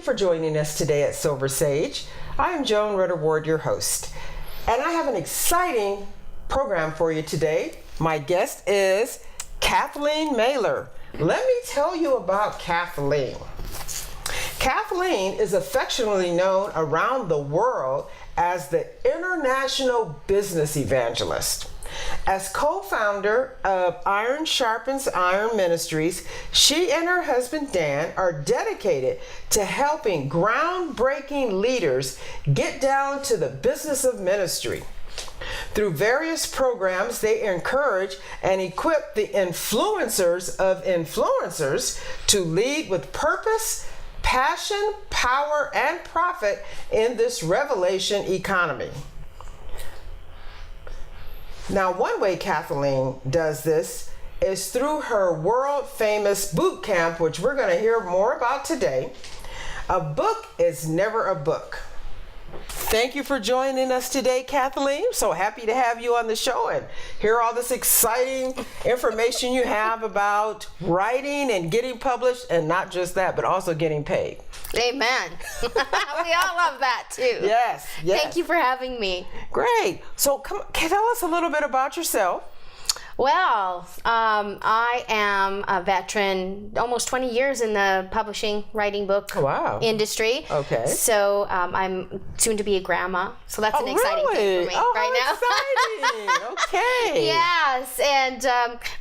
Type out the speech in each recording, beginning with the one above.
you for joining us today at Silver Sage. I am Joan Rudder-Ward, your host, and I have an exciting program for you today. My guest is Kathleen Mailer. Let me tell you about Kathleen. Kathleen is affectionately known around the world as the International Business Evangelist. As co-founder of Iron Sharpens Iron Ministries, she and her husband Dan are dedicated to helping groundbreaking leaders get down to the business of ministry. Through various programs, they encourage and equip the influencers of influencers to lead with purpose, passion, power, and profit in this revelation economy. Now, one way Kathleen does this is through her world-famous boot camp, which we're going to hear more about today. A book is never a book. Thank you for joining us today, Kathleen. So happy to have you on the show and hear all this exciting information you have about writing and getting published, and not just that, but also getting paid. Amen. We all love that too. Yes. Thank you for having me. Great. So tell us a little bit about yourself. Well, I am a veteran, almost 20 years in the publishing, writing book industry. Okay. So I'm soon to be a grandma. So that's an exciting thing for me right now. Exciting. Okay. Yes. And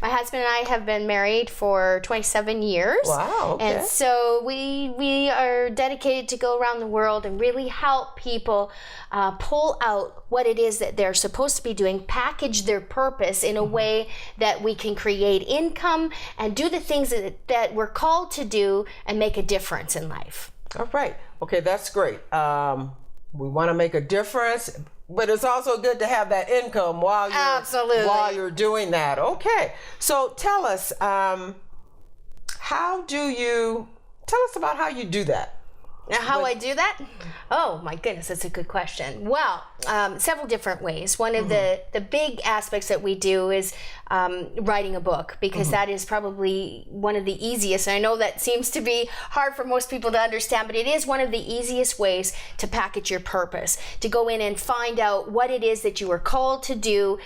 my husband and I have been married for 27 years. Wow. Okay. And so we are dedicated to go around the world and really help people pull out what it is that they're supposed to be doing, package their purpose in a way that we can create income and do the things that we're called to do and make a difference in life. All right. Okay, that's great. We want to make a difference, but it's also good to have that income while you're doing that. Okay. So tell us, tell us about how you do that. Now, how I do that? Oh my goodness, that's a good question. Well, several different ways. One of the big aspects that we do is writing a book, because that is probably one of the easiest. And I know that seems to be hard for most people to understand, but it is one of the easiest ways to package your purpose, to go in and find out what it is that you are called to do,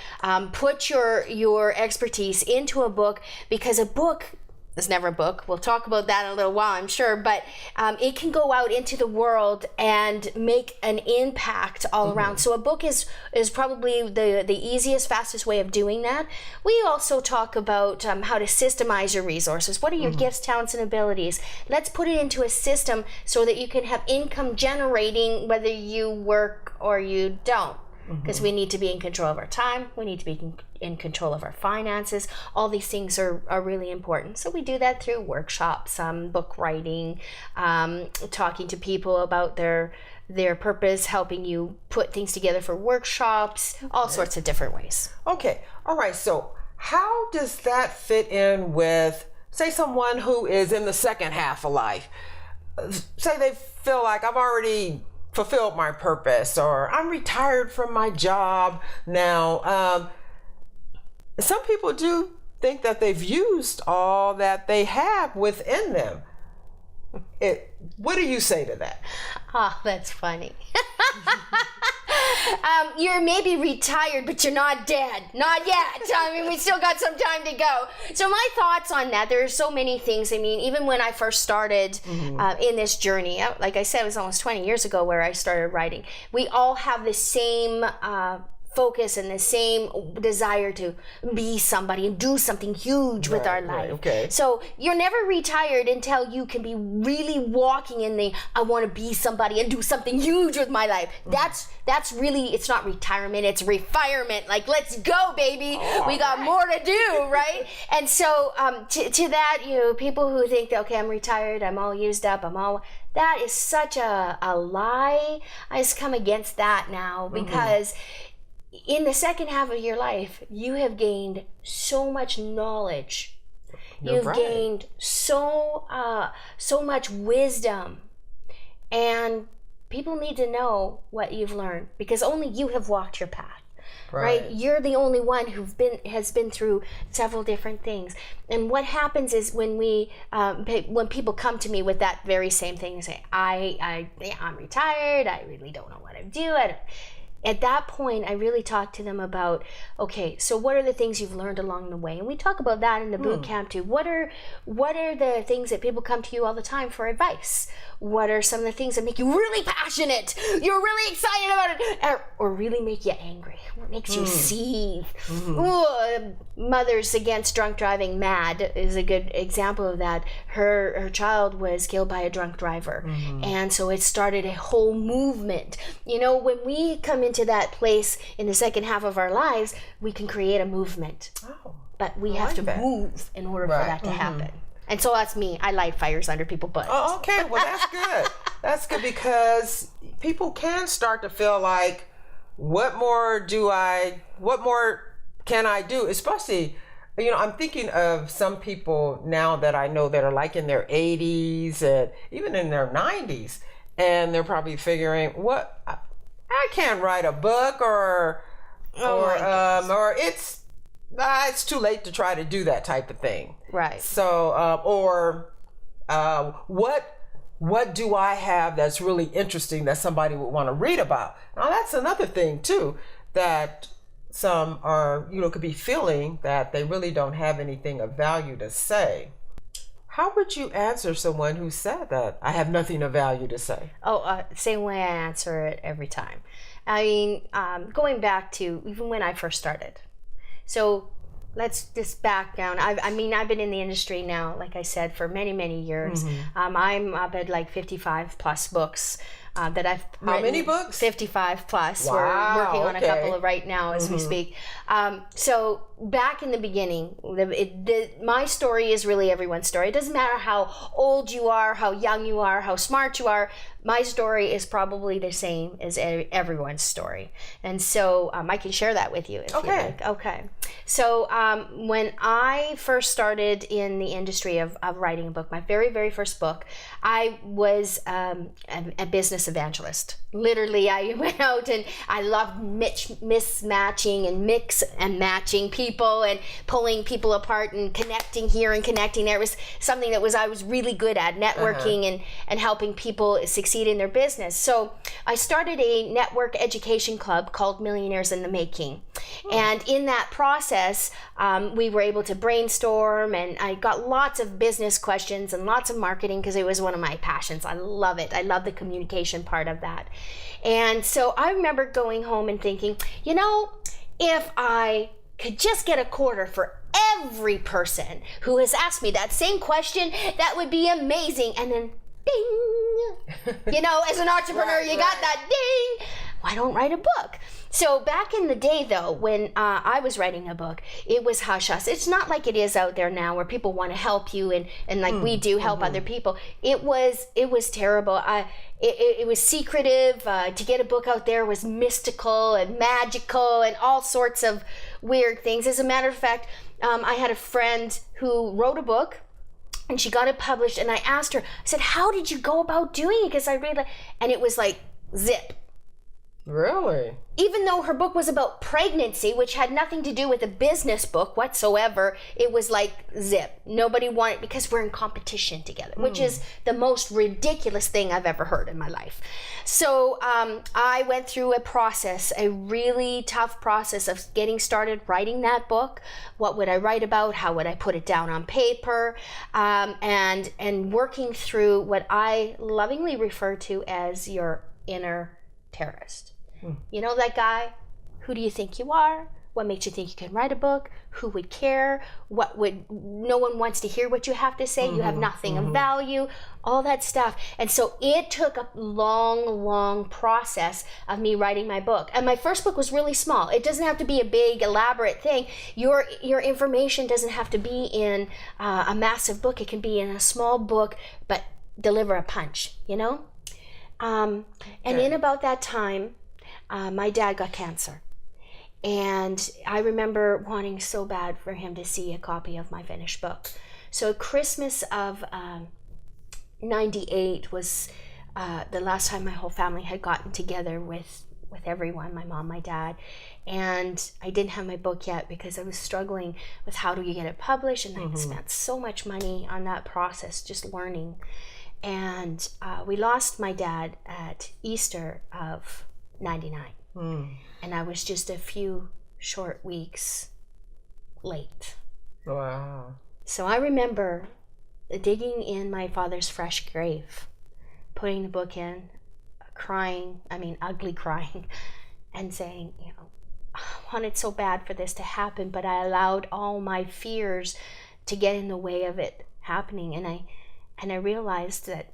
put your expertise into a book, because a book is never a book. We'll talk about that in a little while, I'm sure, but it can go out into the world and make an impact all around. So a book is probably the easiest, fastest way of doing that. We also talk about how to systemize your resources. What are your gifts, talents, and abilities? Let's put it into a system so that you can have income generating whether you work or you don't. Because we need to be in control of our time, we need to be in control of our finances. All these things are really important. So we do that through workshops, book writing, talking to people about their purpose, helping you put things together for workshops, all sorts of different ways. Okay, all right, so how does that fit in with, say, someone who is in the second half of life? Say they feel like, I've already fulfilled my purpose, or I'm retired from my job now. Some people do think that they've used all that they have within them. What do you say to that? Oh, that's funny. You're maybe retired, but you're not dead. Not yet. I mean, we still got some time to go. So my thoughts on that, there are so many things. I mean, even when I first started in this journey, like I said, it was almost 20 years ago where I started writing. We all have the same focus and the same desire to be somebody and do something huge with our life. Okay. So you're never retired until you can be really walking in the, I want to be somebody and do something huge with my life. That's really, it's not retirement, it's refirement. Like, let's go, baby. We got more to do, right? And so to that, people who think that, okay, I'm retired, I'm all used up, that is such a lie. I just come against that now, because in the second half of your life, you have gained so much knowledge. You've gained so much wisdom, and people need to know what you've learned, because only you have walked your path. right? You're the only one has been through several different things. And what happens is when when people come to me with that very same thing and say, I'm retired, I really don't know what I do. At that point, I really talk to them about, okay, so what are the things you've learned along the way? And we talk about that in the boot camp too. What are the things that people come to you all the time for advice? What are some of the things that make you really passionate? You're really excited about it, or really make you angry? What makes you seethe? Ooh, Mothers Against Drunk Driving MAD is a good example of that. Her child was killed by a drunk driver, and so it started a whole movement. You know, when we come into that place in the second half of our lives, we can create a movement. But we have to move in order for that to happen. And so that's me. I light fires under people's butts. Oh, okay. Well, that's good. That's good, because people can start to feel like, what more can I do? Especially, you know, I'm thinking of some people now that I know that are like in their 80s and even in their 90s, and they're probably figuring, what, I can't write a book, or it's too late to try to do that type of thing. Right. So, what do I have that's really interesting that somebody would want to read about? Now, that's another thing too, that some are, you know, could be feeling that they really don't have anything of value to say. How would you answer someone who said that, I have nothing of value to say? Same way I answer it every time. I mean, going back to even when I first started. So let's just back down. I've been in the industry now, like I said, for many, many years. I'm up at like 55 plus books that I've written. How many books? 55 plus. Wow, we're working on okay. a couple of right now as we speak. So back in the beginning, my story is really everyone's story. It doesn't matter how old you are, how young you are, how smart you are. My story is probably the same as everyone's story. And so I can share that with you if you like. Okay. So when I first started in the industry of writing a book, my very, very first book, I was a business evangelist. Literally, I went out and I loved mismatching and mix and matching people and pulling people apart and connecting here and connecting there. It was something that I was really good at, networking and helping people succeed in their business. So I started a network education club called Millionaires in the Making. And in that process, we were able to brainstorm, and I got lots of business questions and lots of marketing because it was one of my passions. I love it. I love the communication part of that. And so I remember going home and thinking, you know, if I could just get a quarter for every person who has asked me that same question, that would be amazing. And then ding, you know, as an entrepreneur, you got that ding. Why don't write a book? So back in the day, though, when I was writing a book, it was hush-hush. It's not like it is out there now where people want to help you and like we do help other people. It was terrible. It was secretive. To get a book out there was mystical and magical and all sorts of weird things. As a matter of fact, I had a friend who wrote a book, and she got it published, and I asked her, I said, how did you go about doing it? Because I read, and it was like zip. Really? Even though her book was about pregnancy, which had nothing to do with a business book whatsoever, it was like zip. Nobody wanted, because we're in competition together, which is the most ridiculous thing I've ever heard in my life. So I went through a process, a really tough process of getting started writing that book. What would I write about? How would I put it down on paper? And working through what I lovingly refer to as your inner terrorist. You know that guy? Who do you think you are? What makes you think you can write a book? Who would care? No one wants to hear what you have to say. You have nothing of value, all that stuff. And so it took a long, long process of me writing my book. And my first book was really small. It doesn't have to be a big, elaborate thing. Your information doesn't have to be in a massive book. It can be in a small book, but deliver a punch, you know? And in about that time, my dad got cancer. And I remember wanting so bad for him to see a copy of my finished book. So Christmas of 98 was the last time my whole family had gotten together with with everyone, my mom, my dad. And I didn't have my book yet because I was struggling with how do you get it published, and I spent so much money on that process just learning. And we lost my dad at Easter of 99. And I was just a few short weeks late. Wow. So I remember digging in my father's fresh grave, putting the book in, crying, ugly crying, and saying, I wanted so bad for this to happen, but I allowed all my fears to get in the way of it happening. And I realized that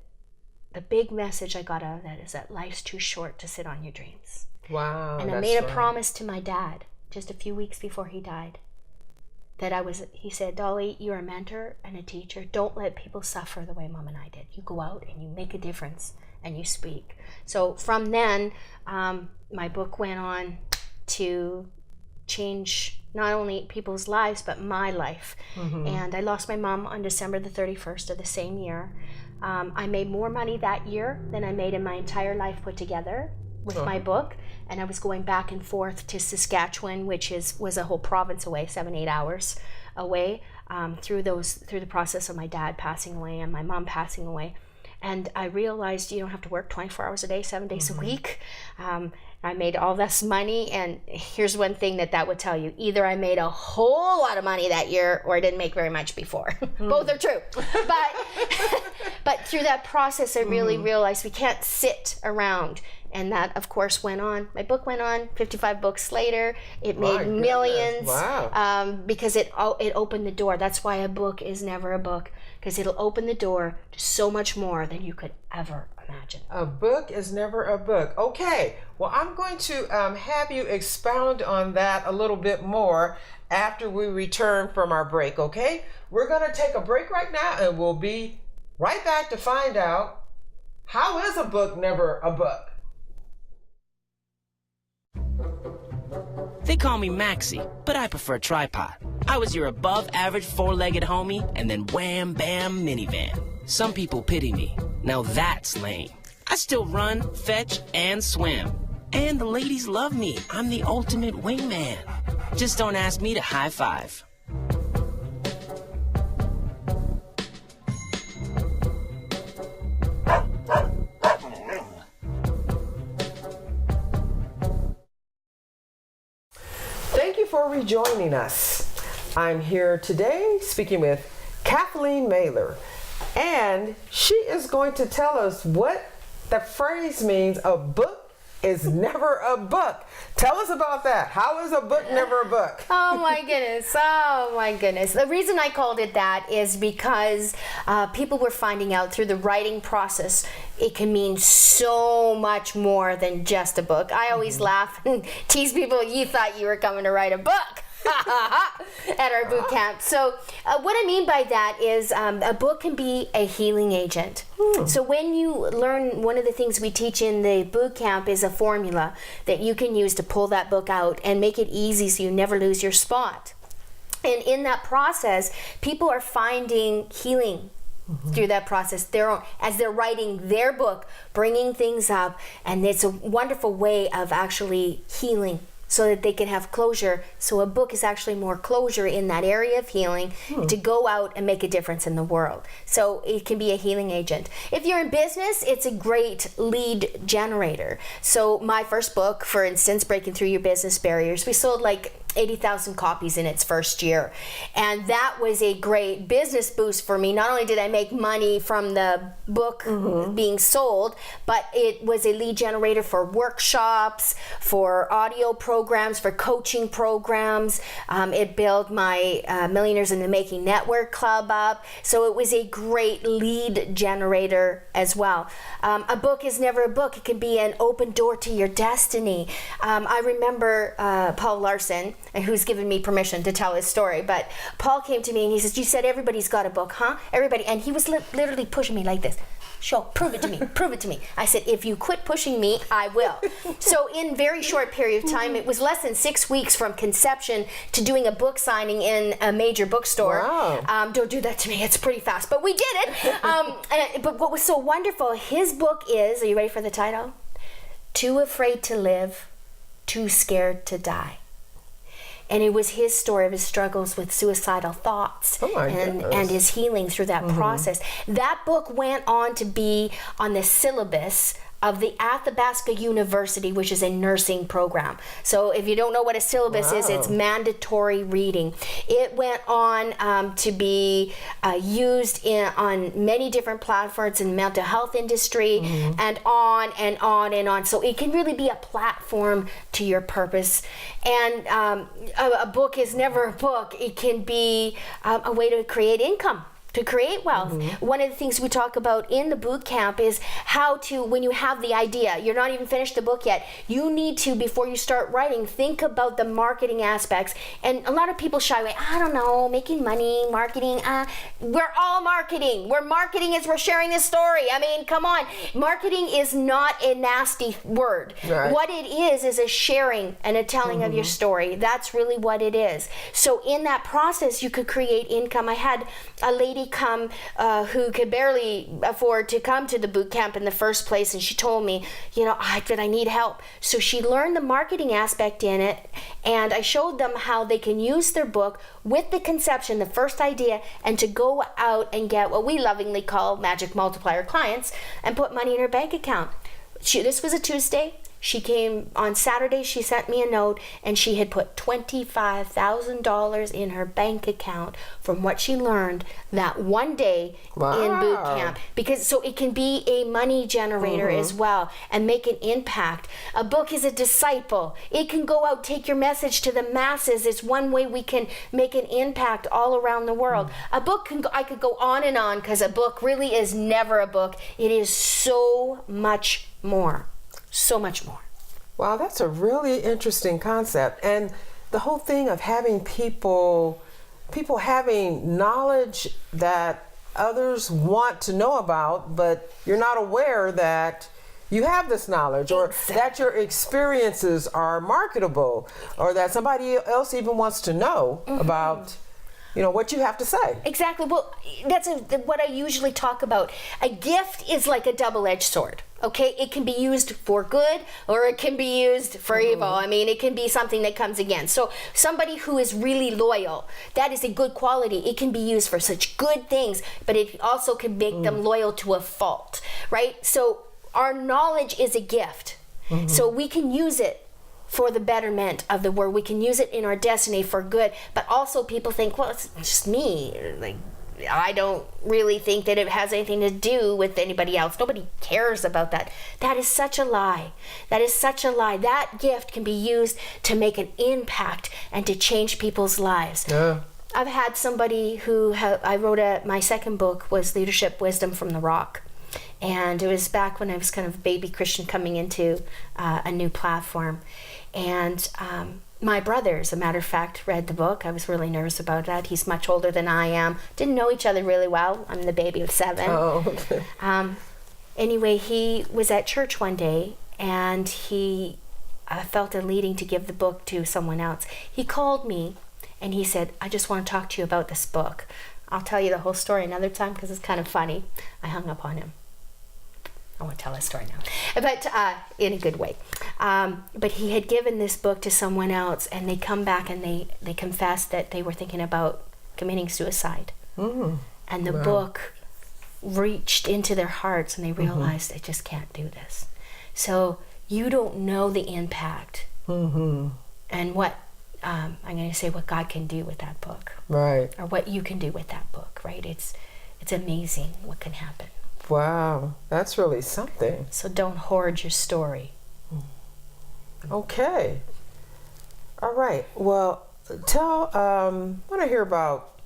the big message I got out of that is that life's too short to sit on your dreams. Wow. And I made a promise to my dad just a few weeks before he died that he said, Dolly, you're a mentor and a teacher. Don't let people suffer the way Mom and I did. You go out and you make a difference and you speak. So from then, my book went on to change not only people's lives, but my life. And I lost my mom on December the 31st of the same year. I made more money that year than I made in my entire life put together with my book. And I was going back and forth to Saskatchewan, which was a whole province away, 7-8 hours away, through the process of my dad passing away and my mom passing away. And I realized you don't have to work 24 hours a day, 7 days a week. I made all this money, and here's one thing that would tell you. Either I made a whole lot of money that year, or I didn't make very much before. Both are true. But through that process, I really realized we can't sit around. And that, of course, went on. My book went on 55 books later. It made millions. Wow. Because it opened the door. That's why a book is never a book, because it'll open the door to so much more than you could ever imagine. A book is never a book. Okay, well, I'm going to have you expound on that a little bit more after we return from our break, okay? We're going to take a break right now, and we'll be right back to find out, how is a book never a book? They call me Maxie, but I prefer tripod. I was your above-average four-legged homie, and then wham, bam, minivan. Some people pity me. Now that's lame. I still run, fetch, and swim. And the ladies love me. I'm the ultimate wingman. Just don't ask me to high five. Thank you for rejoining us. I'm here today speaking with Kathleen Mailer, and she is going to tell us what the phrase means, a book is never a book. Tell us about that. How is a book never a book? Oh my goodness. The reason I called it that is because people were finding out through the writing process it can mean so much more than just a book. I always laugh and tease people, you thought you were coming to write a book. At our boot camp. So what I mean by that is a book can be a healing agent. So when you learn, one of the things we teach in the boot camp is a formula that you can use to pull that book out and make it easy so you never lose your spot. And in that process, people are finding healing through that process, as they're writing their book, bringing things up, and it's a wonderful way of actually healing, so that they can have closure. So a book is actually more closure in that area of healing to go out and make a difference in the world. So it can be a healing agent. If you're in business, it's a great lead generator. So my first book, for instance, Breaking Through Your Business Barriers, we sold like 80,000 copies in its first year. And that was a great business boost for me. Not only did I make money from the book being sold, but it was a lead generator for workshops, for audio programs, for coaching programs. It built my Millionaires in the Making Network Club up. So it was a great lead generator as well. A book is never a book. It can be an open door to your destiny. I remember Paul Larson, who's given me permission to tell his story, but Paul came to me and he says, you said everybody's got a book, huh? Everybody. And he was literally pushing me like this. Show, prove it to me, prove it to me. I said, if you quit pushing me, I will. So in very short period of time, it was less than 6 weeks from conception to doing a book signing in a major bookstore. Wow. Don't do that to me, it's pretty fast, but we did it. But what was so wonderful, his book is, are you ready for the title? Too Afraid to Live, Too Scared to Die. And it was his story of his struggles with suicidal thoughts and his healing through that process. That book went on to be on the syllabus of the Athabasca University, which is a nursing program. So if you don't know what a syllabus is, it's mandatory reading. It went on to be used on many different platforms in the mental health industry, and on and on and on. So it can really be a platform to your purpose. And a book is never a book. It can be a way to create income, to create wealth. One of the things we talk about in the boot camp is how to, when you have the idea, you're not even finished the book yet, you need to, before you start writing, think about the marketing aspects. And a lot of people shy away. I don't know, making money, marketing. We're all marketing. We're marketing as we're sharing this story. I mean, come on. Marketing is not a nasty word. Right. What it is a sharing and a telling of your story. That's really what it is. So in that process, you could create income. I had a lady come who could barely afford to come to the boot camp in the first place, and she told me, that I need help. So she learned the marketing aspect in it, and I showed them how they can use their book with the conception, the first idea, and to go out and get what we lovingly call magic multiplier clients and put money in her bank account. This was a Tuesday. She came on Saturday, she sent me a note, and she had put $25,000 in her bank account from what she learned that one day in boot camp. Because so it can be a money generator as well and make an impact. A book is a disciple. It can go out, take your message to the masses. It's one way we can make an impact all around the world. A book I could go on and on, because a book really is never a book. It is so much more. So much more. Wow, that's a really interesting concept. And the whole thing of having people having knowledge that others want to know about, but you're not aware that you have this knowledge, or that your experiences are marketable, or that somebody else even wants to know about what you have to say. Exactly. Well, that's what I usually talk about. A gift is like a double-edged sword. Okay, it can be used for good, or it can be used for evil. I mean, it can be something that comes again. So somebody who is really loyal, that is a good quality. It can be used for such good things, but it also can make them loyal to a fault, right? So our knowledge is a gift. So we can use it for the betterment of the world. We can use it in our destiny for good, but also people think, well, it's just me. Like, I don't really think that it has anything to do with anybody else. Nobody cares about that. That is such a lie. That is such a lie. That gift can be used to make an impact and to change people's lives. Yeah. I've had somebody who I wrote my second book was Leadership Wisdom from the Rock. And it was back when I was kind of a baby Christian coming into a new platform. And my brother, as a matter of fact, read the book. I was really nervous about that. He's much older than I am. Didn't know each other really well. I'm the baby of 7. Oh, okay. Anyway, he was at church one day, and he felt a leading to give the book to someone else. He called me, and he said, I just want to talk to you about this book. I'll tell you the whole story another time because it's kind of funny. I hung up on him. I won't tell a story now, but in a good way. But he had given this book to someone else, and they come back and they confessed that they were thinking about committing suicide. And the book reached into their hearts, and they realized they just can't do this. So you don't know the impact and what I'm going to say what God can do with that book, right? Or what you can do with that book, right? It's amazing what can happen. Wow, that's really something. So don't hoard your story. Okay. All right. Well, I want to hear about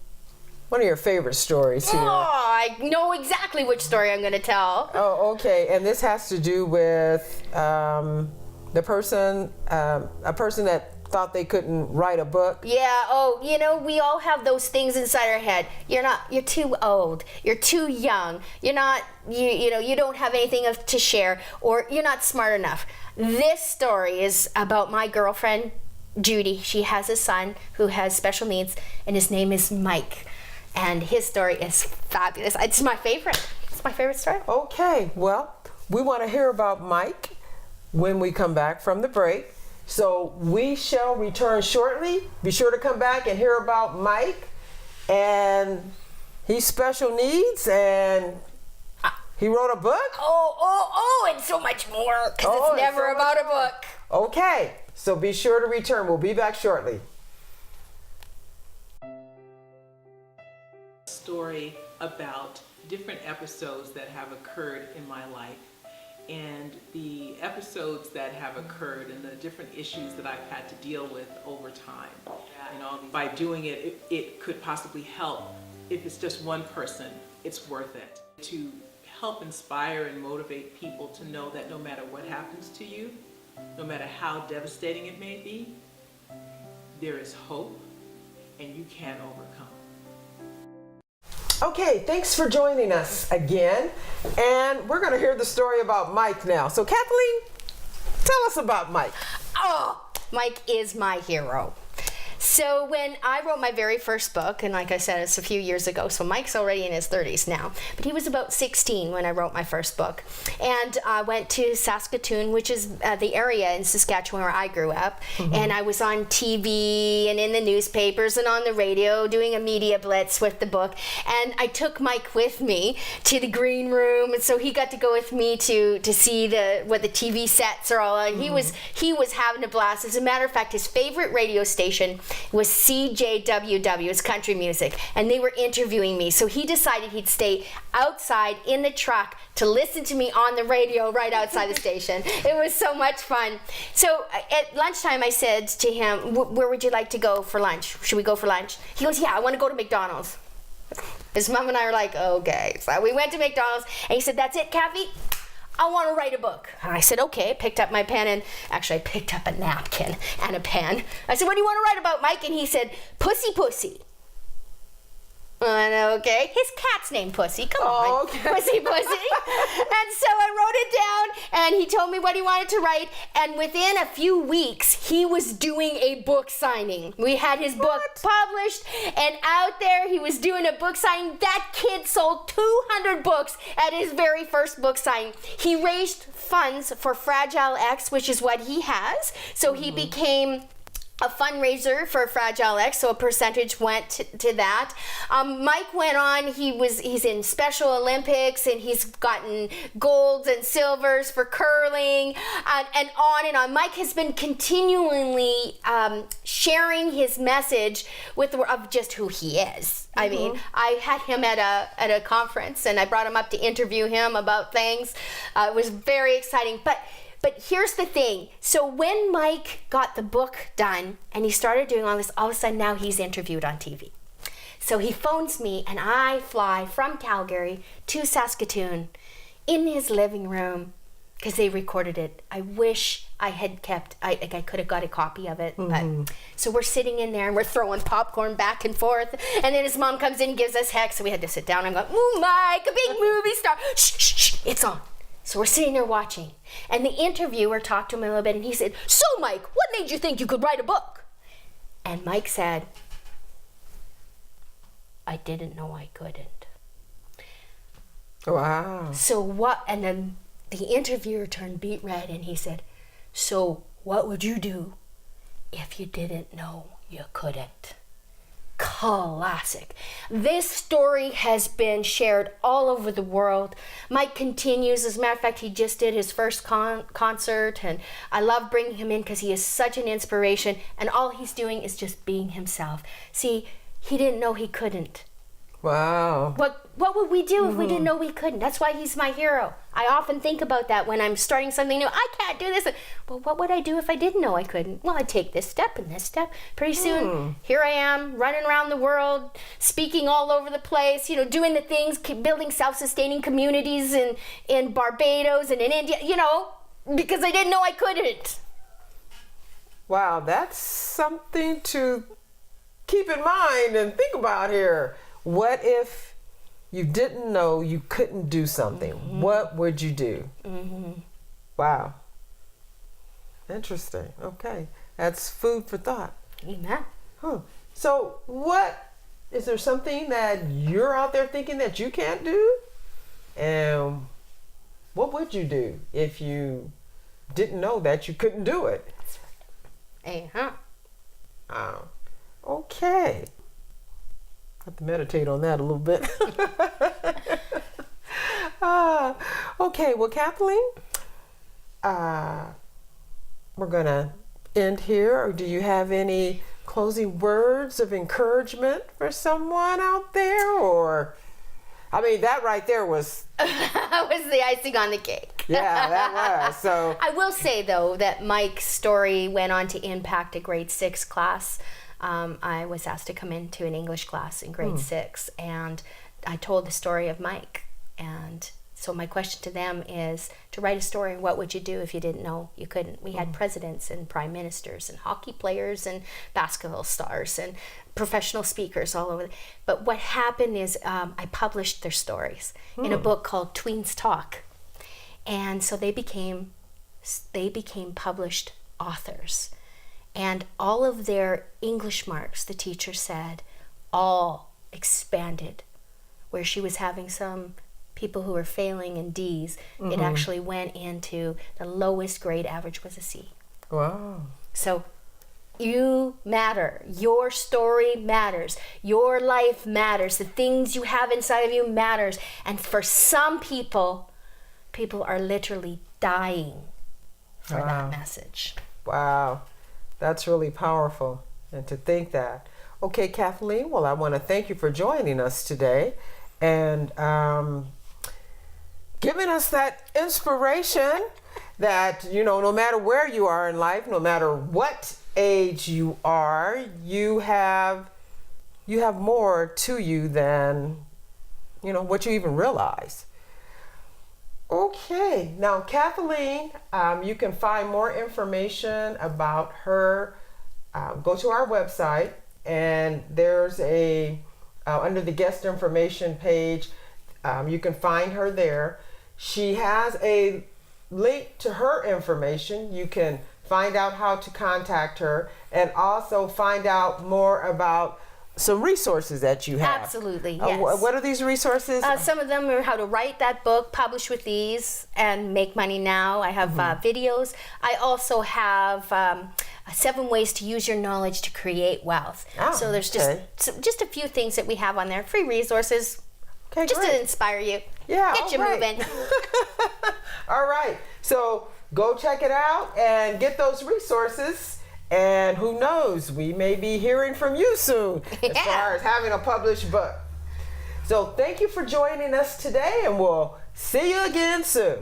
one of your favorite stories here. Oh, I know exactly which story I'm going to tell. Oh, okay. And this has to do with a person that thought they couldn't write a book. Yeah. Oh, we all have those things inside our head. You're too old. You're too young. You're not, you don't have anything to share, or you're not smart enough. This story is about my girlfriend, Judy. She has a son who has special needs, and his name is Mike. And his story is fabulous. It's my favorite. It's my favorite story. Okay. Well, we want to hear about Mike when we come back from the break. So we shall return shortly. Be sure to come back and hear about Mike and his special needs, and he wrote a book. And so much more, because it's never about a book. Okay, so be sure to return. We'll be back shortly. Story about different episodes that have occurred in my life, and the episodes that have occurred and the different issues that I've had to deal with over time. And all these, by doing it, it could possibly help. If it's just one person, it's worth it. To help inspire and motivate people to know that no matter what happens to you, no matter how devastating it may be, there is hope and you can overcome. Okay, thanks for joining us again. And we're going to hear the story about Mike now. So Kathleen, tell us about Mike. Mike is my hero. So when I wrote my very first book, and like I said, it's a few years ago, so Mike's already in his 30s now, but he was about 16 when I wrote my first book. And I went to Saskatoon, which is the area in Saskatchewan where I grew up, and I was on TV and in the newspapers and on the radio doing a media blitz with the book. And I took Mike with me to the green room, and so he got to go with me to see what the TV sets are all on. He was having a blast. As a matter of fact, his favorite radio station was CJWW, it's country music, and they were interviewing me. So he decided he'd stay outside in the truck to listen to me on the radio right outside the station. It was so much fun. So at lunchtime I said to him, where would you like to go for lunch? Should we go for lunch? He goes, yeah, I want to go to McDonald's. His mom and I were like, okay. So we went to McDonald's, and he said, that's it, Kathy? I want to write a book. And I said, okay. I picked up my pen, and actually I picked up a napkin and a pen. I said, what do you want to write about, Mike? And he said, Pussy Pussy. And okay, his cat's named Pussy. Come on, okay. Pussy Pussy. And so I wrote it down, and he told me what he wanted to write. And within a few weeks, he was doing a book signing. We had his book published, and out there he was doing a book signing. That kid sold 200 books at his very first book signing. He raised funds for Fragile X, which is what he has. So he became a fundraiser for Fragile X, so a percentage went to that. Mike went on, he's in Special Olympics, and he's gotten golds and silvers for curling, and on and on. Mike has been continually sharing his message of just who he is. I mean, I had him at a conference, and I brought him up to interview him about things. It was very exciting, But here's the thing. So when Mike got the book done and he started doing all this, all of a sudden now he's interviewed on TV. So he phones me, and I fly from Calgary to Saskatoon in his living room because they recorded it. I wish I had I could have got a copy of it. But so we're sitting in there and we're throwing popcorn back and forth. And then his mom comes in and gives us heck. So we had to sit down and go, ooh, Mike, a big movie star. Shh, shh, shh, it's on. So we're sitting there watching, and the interviewer talked to him a little bit, and he said, so Mike, what made you think you could write a book? And Mike said, I didn't know I couldn't. Wow. So what, and then the interviewer turned beet red, and he said, so what would you do if you didn't know you couldn't? Classic. This story has been shared all over the world. Mike continues. As a matter of fact, he just did his first concert, and I love bringing him in because he is such an inspiration, and all he's doing is just being himself. See, he didn't know he couldn't. Wow. What would we do if we didn't know we couldn't? That's why he's my hero. I often think about that when I'm starting something new. I can't do this. Well, what would I do if I didn't know I couldn't? Well, I'd take this step and this step. Pretty soon, here I am, running around the world, speaking all over the place, doing the things, building self-sustaining communities in Barbados and in India, because I didn't know I couldn't. Wow, that's something to keep in mind and think about here. What if you didn't know you couldn't do something? What would you do? Wow. Interesting. Okay. That's food for thought. Amen. So is there something that you're out there thinking that you can't do? And what would you do if you didn't know that you couldn't do it? Okay. I have to meditate on that a little bit. Okay, well, Kathleen, we're going to end here. Or do you have any closing words of encouragement for someone out there? Or, I mean, that right there was... was the icing on the cake. Yeah, that was. So I will say, though, that Mike's story went on to impact a grade 6 class. I was asked to come into an English class in grade 6, and I told the story of Mike. And so my question to them is, to write a story, what would you do if you didn't know you couldn't? We had presidents and prime ministers and hockey players and basketball stars and professional speakers all over. But what happened is I published their stories in a book called Tweens Talk. And so they became published authors. And all of their English marks, the teacher said, all expanded. Where she was having some people who were failing in D's, it actually went into the lowest grade average was a C. wow. So you matter. Your story matters. Your life matters. The things you have inside of you matters. And for some people are literally dying for that message. Wow. That's really powerful. And to think that. Okay, Kathleen, well, I want to thank you for joining us today and giving us that inspiration that, you know, no matter where you are in life, no matter what age you are, you have more to you than, you know, what you even realize. Okay, now Kathleen, you can find more information about her. Go to our website, and there's under the guest information page, you can find her there. She has a link to her information. You can find out how to contact her and also find out more about some resources that you have. Absolutely, yes. What are these reresources? Some of them are how to write that book, publish with ease, and make money now. I have videos. I also have 7 ways to use your knowledge to create wealth. So there's just a few things that we have on there, free resources, just to inspire you. Yeah, get you moving. All right, so go check it out and get those resources. And who knows, we may be hearing from you soon as far as having a published book. So thank you for joining us today, and we'll see you again soon.